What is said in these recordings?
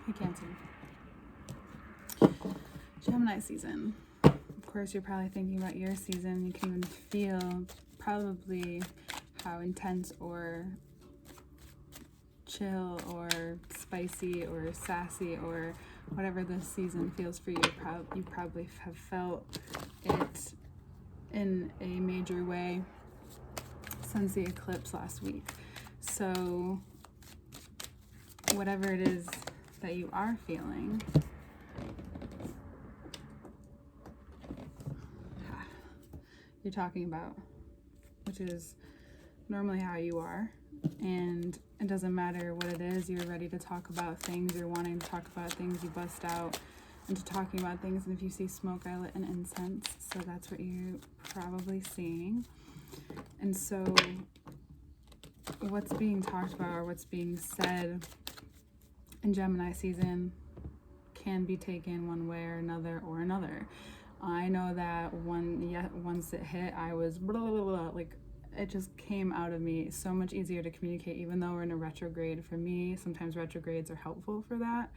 Hey, Cancer. Gemini season. Of course, you're probably thinking about your season. You can even feel probably how intense or chill or spicy or sassy or whatever this season feels for you. You probably have felt it in a major way since the eclipse last week. So whatever it is that you are feeling, you're talking about, which is normally how you are. And it doesn't matter what it is, you're ready to talk about things, you're wanting to talk about things, you bust out into talking about things. And if you see smoke, I lit an incense, so that's what you're probably seeing. And so what's being talked about or what's being said in Gemini season can be taken one way or another. I know that once it hit, I was blah, blah, blah, blah, like it just came out of me so much easier to communicate, even though we're in a retrograde. For me, sometimes retrogrades are helpful for that.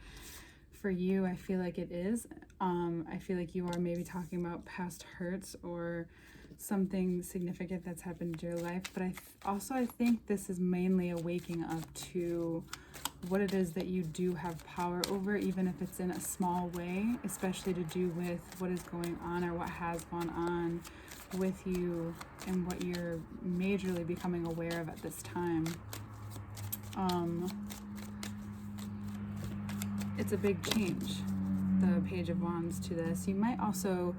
For you, I feel like it is. I feel like you are maybe talking about past hurts or something significant that's happened in your life. But I think this is mainly a waking up to what it is that you do have power over, even if it's in a small way, especially to do with what is going on or what has gone on with you and what you're majorly becoming aware of at this time. It's a big change, the Page of Wands to this. You might also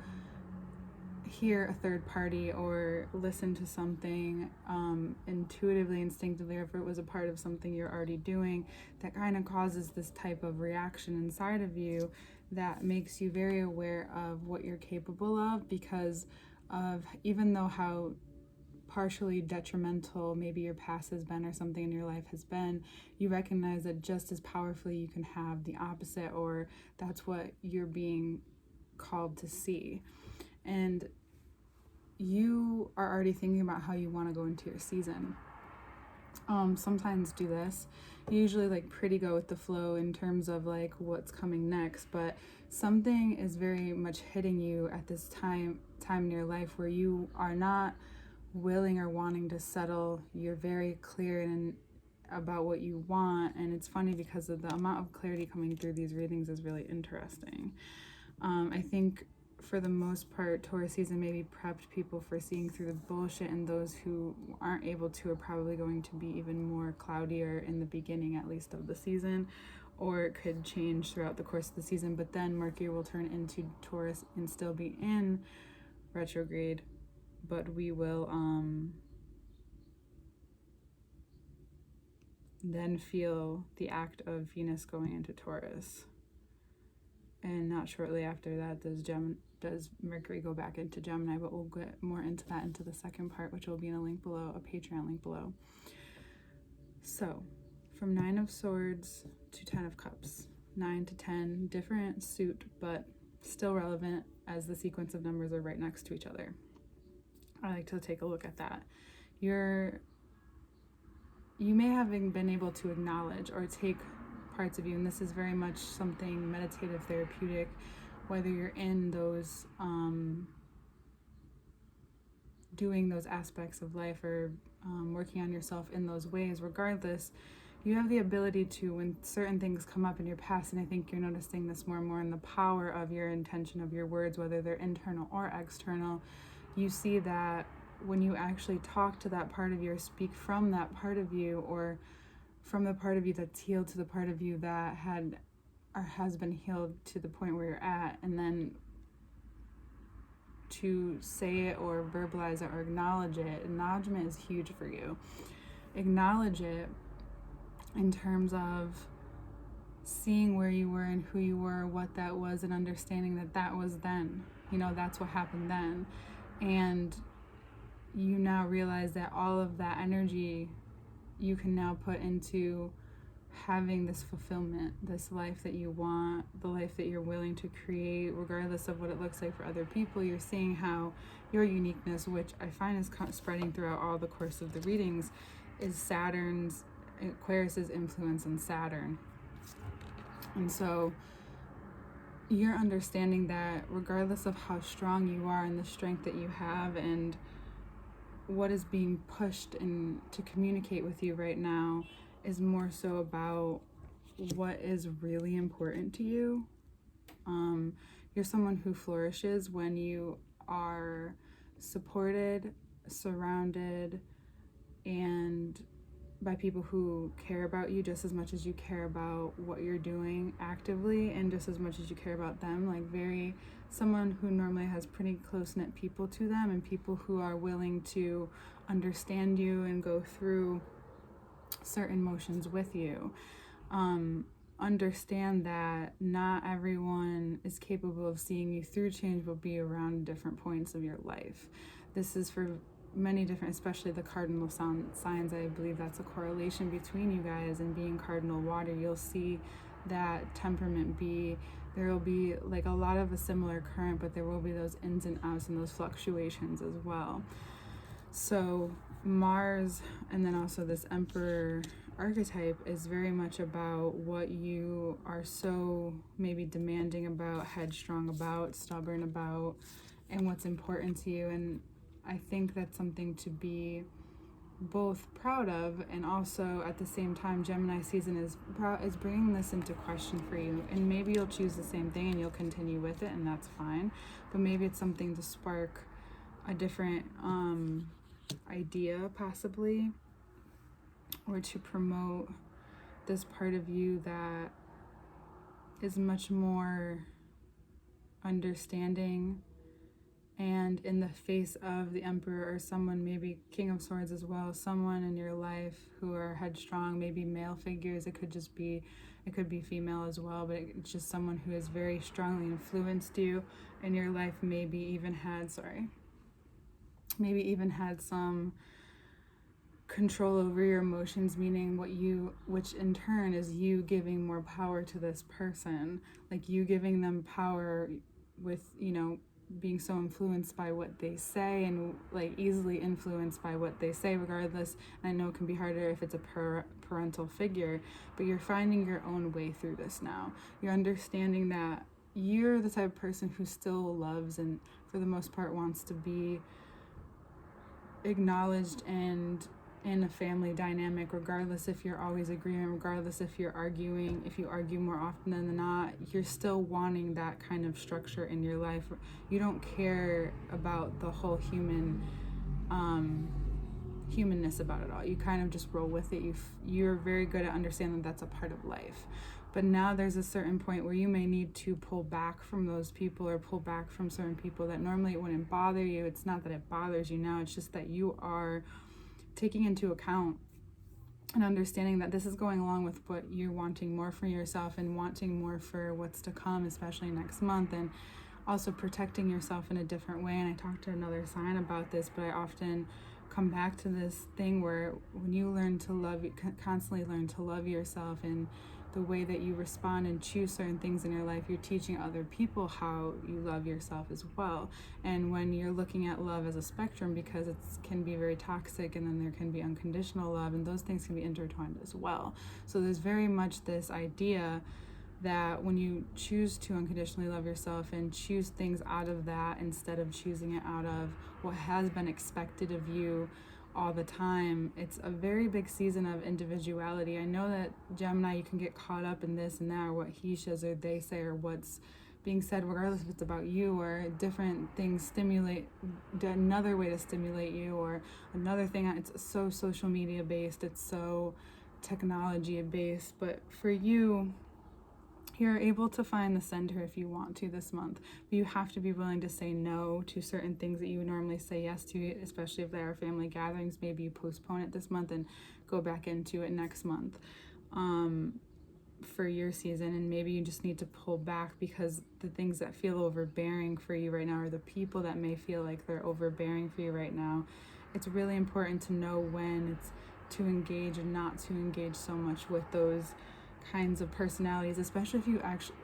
hear a third party or listen to something intuitively, instinctively, or if it was a part of something you're already doing that kind of causes this type of reaction inside of you that makes you very aware of what you're capable of, because of, even though how partially detrimental maybe your past has been or something in your life has been, you recognize that just as powerfully you can have the opposite, or that's what you're being called to see. And you are already thinking about how you want to go into your season. Sometimes do this. You usually like pretty go with the flow in terms of like what's coming next, but something is very much hitting you at this time in your life where you are not willing or wanting to settle. You're very clear about what you want, and it's funny because of the amount of clarity coming through these readings is really interesting. I think for the most part, Taurus season maybe prepped people for seeing through the bullshit, and those who aren't able to are probably going to be even more cloudier in the beginning, at least, of the season, or it could change throughout the course of the season. But then Mercury will turn into Taurus and still be in retrograde, but we will then feel the act of Venus going into Taurus. And not shortly after that does Mercury go back into Gemini, but we'll get more into that into the second part, which will be in a link below, a Patreon link below. So, from 9 of Swords to 10 of Cups, 9 to 10, different suit, but still relevant as the sequence of numbers are right next to each other. I like to take a look at that. You may have been able to acknowledge or take parts of you, and this is very much something meditative, therapeutic, whether you're in those doing those aspects of life or working on yourself in those ways. Regardless, you have the ability to, when certain things come up in your past, and I think you're noticing this more and more in the power of your intention, of your words, whether they're internal or external, you see that when you actually talk to that part of you or speak from that part of you, or from the part of you that's healed to the part of you that has been healed to the point where you're at, and then to say it or verbalize it or acknowledge it. Acknowledgement is huge for you. Acknowledge it in terms of seeing where you were and who you were, what that was, and understanding that was then. That's what happened then. And you now realize that all of that energy you can now put into having this fulfillment, this life that you want, the life that you're willing to create, regardless of what it looks like for other people. You're seeing how your uniqueness, which I find is spreading throughout all the course of the readings, is Aquarius's influence on Saturn. And so you're understanding that regardless of how strong you are and the strength that you have and what is being pushed and to communicate with you right now is more so about what is really important to you. You're someone who flourishes when you are supported, surrounded, and by people who care about you just as much as you care about what you're doing actively, and just as much as you care about them. Like someone who normally has pretty close-knit people to them, and people who are willing to understand you and go through certain motions with you. Understand that not everyone is capable of seeing you through change, will be around different points of your life. This is for many different, especially the cardinal signs. I believe that's a correlation between you guys, and being cardinal water, you'll see that temperament there will be like a lot of a similar current, but there will be those ins and outs and those fluctuations as well. So Mars, and then also this Emperor archetype, is very much about what you are so maybe demanding about, headstrong about, stubborn about, and what's important to you. And I think that's something to be both proud of, and also at the same time, Gemini season is bringing this into question for you. And maybe you'll choose the same thing and you'll continue with it, and that's fine. But maybe it's something to spark a different idea, possibly, or to promote this part of you that is much more understanding, and in the face of the Emperor or someone, maybe King of Swords as well, someone in your life who are headstrong, maybe male figures. It could be female as well, but it's just someone who has very strongly influenced you in your life, maybe even had some control over your emotions, meaning which in turn is you giving more power to this person, like you giving them power with, being so influenced by what they say, and like easily influenced by what they say regardless. And I know it can be harder if it's a parental figure, but you're finding your own way through this now. You're understanding that you're the type of person who still loves, and for the most part wants to be acknowledged and in a family dynamic, regardless if you're always agreeing, regardless if you're arguing. If you argue more often than not, you're still wanting that kind of structure in your life. You don't care about the whole humanness about it all. You kind of just roll with it. You're very good at understanding that that's a part of life. But now there's a certain point where you may need to pull back from those people, or pull back from certain people that normally it wouldn't bother you. It's not that it bothers you now, it's just that you are taking into account and understanding that this is going along with what you're wanting more for yourself, and wanting more for what's to come, especially next month, and also protecting yourself in a different way. And I talked to another sign about this, but I often come back to this thing where when you constantly learn to love yourself, and the way that you respond and choose certain things in your life, you're teaching other people how you love yourself as well. And when you're looking at love as a spectrum, because it can be very toxic, and then there can be unconditional love, and those things can be intertwined as well. So there's very much this idea that when you choose to unconditionally love yourself and choose things out of that, instead of choosing it out of what has been expected of you all the time, it's a very big season of individuality. I know that Gemini, you can get caught up in this and that, or what he says or they say, or what's being said, regardless if it's about you, or different things another way to stimulate you, or another thing. It's so social media based, it's so technology based. But for you, you're able to find the center if you want to this month, but you have to be willing to say no to certain things that you would normally say yes to, especially if there are family gatherings. Maybe you postpone it this month and go back into it next month for your season. And maybe you just need to pull back, because the things that feel overbearing for you right now, or the people that may feel like they're overbearing for you right now, it's really important to know when it's to engage and not to engage so much with those kinds of personalities, especially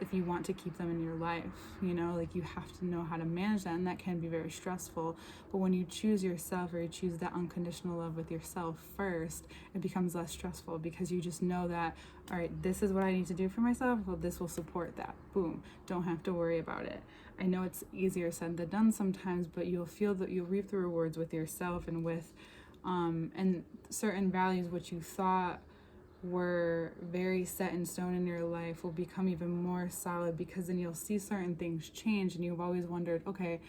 if you want to keep them in your life. Like, you have to know how to manage that, and that can be very stressful. But when you choose yourself, or you choose that unconditional love with yourself first, it becomes less stressful, because you just know that, all right, this is what I need to do for myself. Well, this will support that. Boom. Don't have to worry about it. I know it's easier said than done sometimes, but you'll feel that you'll reap the rewards with yourself, and with and certain values which you thought were very set in stone in your life will become even more solid, because then you'll see certain things change, and you've always wondered, okay,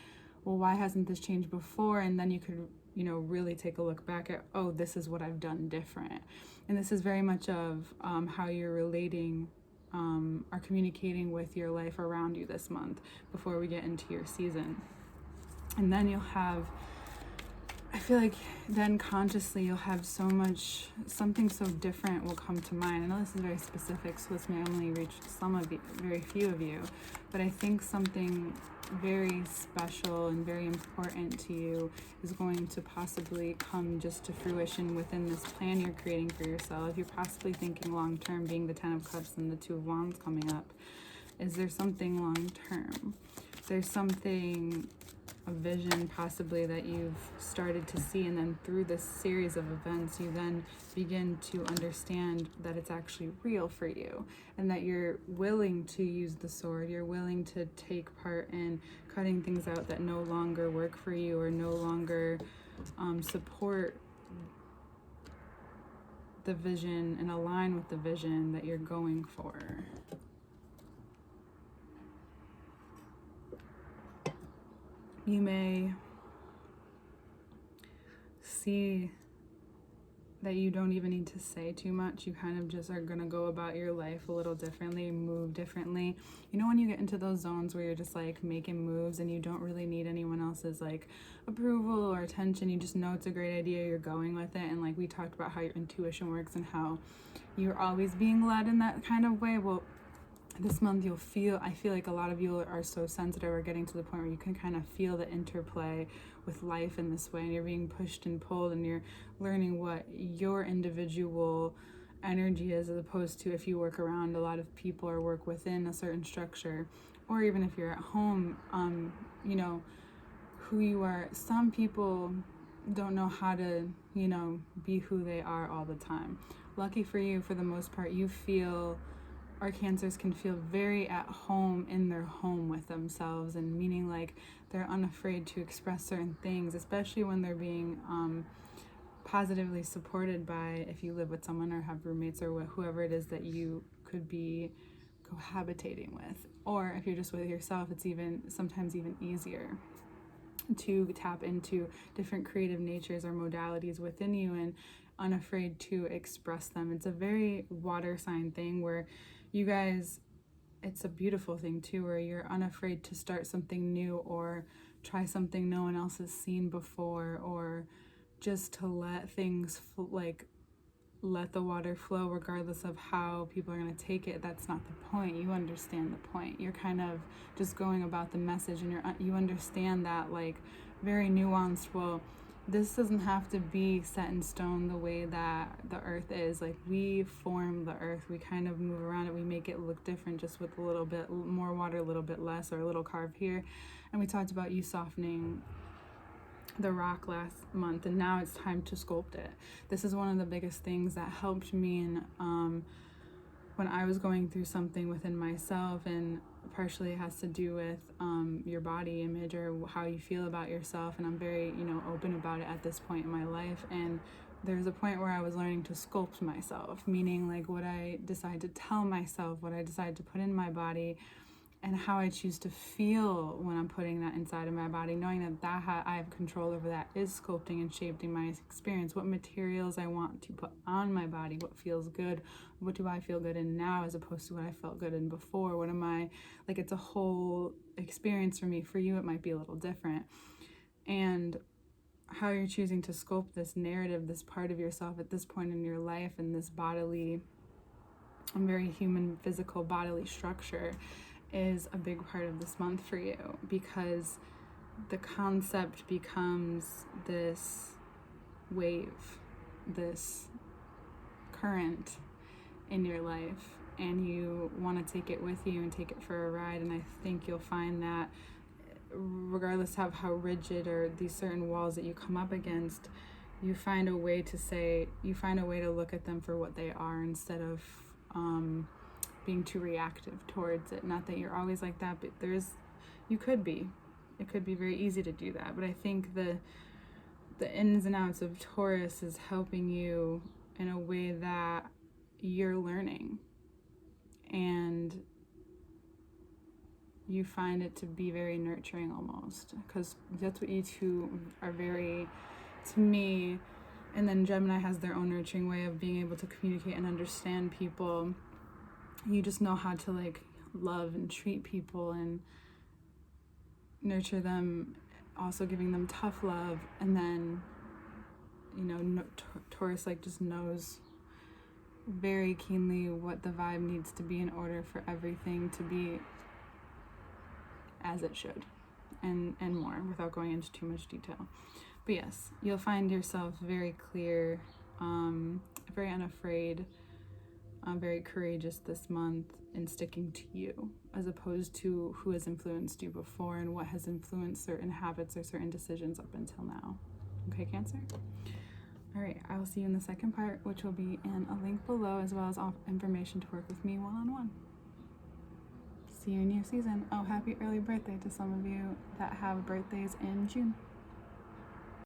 well, why hasn't this changed before? And then you could, really take a look back at, oh, this is what I've done different. And this is very much of how you're relating or communicating with your life around you this month, before we get into your season. And then I feel like then consciously you'll have something so different will come to mind. I know this is very specific, so this may only reach very few of you, but I think something very special and very important to you is going to possibly come just to fruition within this plan you're creating for yourself. You're possibly thinking long term, being the 10 of Cups and the 2 of Wands coming up. Is there something long term? There's something, a vision possibly, that you've started to see, and then through this series of events you then begin to understand that it's actually real for you, and that you're willing to use the sword. You're willing to take part in cutting things out that no longer work for you, or no longer support the vision and align with the vision that you're going for. You may see that you don't even need to say too much. You kind of just are going to go about your life a little differently, move differently. When you get into those zones where you're just like making moves and you don't really need anyone else's like approval or attention, you just know it's a great idea, you're going with it. And like we talked about how your intuition works and how you're always being led in that kind of way. Well, this month I feel like a lot of you are so sensitive, or getting to the point where you can kind of feel the interplay with life in this way, and you're being pushed and pulled, and you're learning what your individual energy is, as opposed to if you work around a lot of people or work within a certain structure, or even if you're at home, who you are. Some people don't know how to, be who they are all the time. Lucky for you, for the most part, our Cancers can feel very at home in their home with themselves, and meaning like they're unafraid to express certain things, especially when they're being positively supported by, if you live with someone or have roommates or whoever it is that you could be cohabitating with. Or if you're just with yourself, it's sometimes even easier to tap into different creative natures or modalities within you, and unafraid to express them. It's a very water sign thing where you guys, it's a beautiful thing too, where you're unafraid to start something new or try something no one else has seen before, or just to let things let the water flow regardless of how people are going to take it. That's not the point. You understand the point. You're kind of just going about the message, and you understand that like very nuanced, well, this doesn't have to be set in stone the way that the earth is. Like, we form the earth, we kind of move around it, we make it look different just with a little bit more water, a little bit less, or a little carve here. And we talked about you softening the rock last month, and now it's time to sculpt it. This is one of the biggest things that helped me in when I was going through something within myself, and partially it has to do with your body image or how you feel about yourself. And I'm very open about it at this point in my life. And there's a point where I was learning to sculpt myself, meaning like what I decide to tell myself, what I decide to put in my body, and how I choose to feel when I'm putting that inside of my body, knowing that I have control over that is sculpting and shaping my experience. What materials I want to put on my body, what feels good, what do I feel good in now as opposed to what I felt good in before. What am I, like, it's a whole experience for me. For you, it might be a little different. And how you're choosing to sculpt this narrative, this part of yourself at this point in your life, and this bodily and very human, physical bodily structure is a big part of this month for you, because the concept becomes this wave, this current in your life, and you want to take it with you and take it for a ride. And I think you'll find that regardless of how rigid or these certain walls that you come up against, you find a way to look at them for what they are, instead of being too reactive towards it. Not that you're always like that, but you could be. It could be very easy to do that. But I think the ins and outs of Taurus is helping you in a way that you're learning, and you find it to be very nurturing almost, because that's what you two are very, to me. And then Gemini has their own nurturing way of being able to communicate and understand people. You just know how to like love and treat people and nurture them, also giving them tough love. And then, you know, Taurus like just knows very keenly what the vibe needs to be in order for everything to be as it should, and more, without going into too much detail. But yes, you'll find yourself very clear, very unafraid, very courageous this month in sticking to you, as opposed to who has influenced you before and what has influenced certain habits or certain decisions up until now. Okay, Cancer? All right, I will see you in the second part, which will be in a link below, as well as information to work with me one-on-one. See you in new season. Oh, happy early birthday to some of you that have birthdays in June.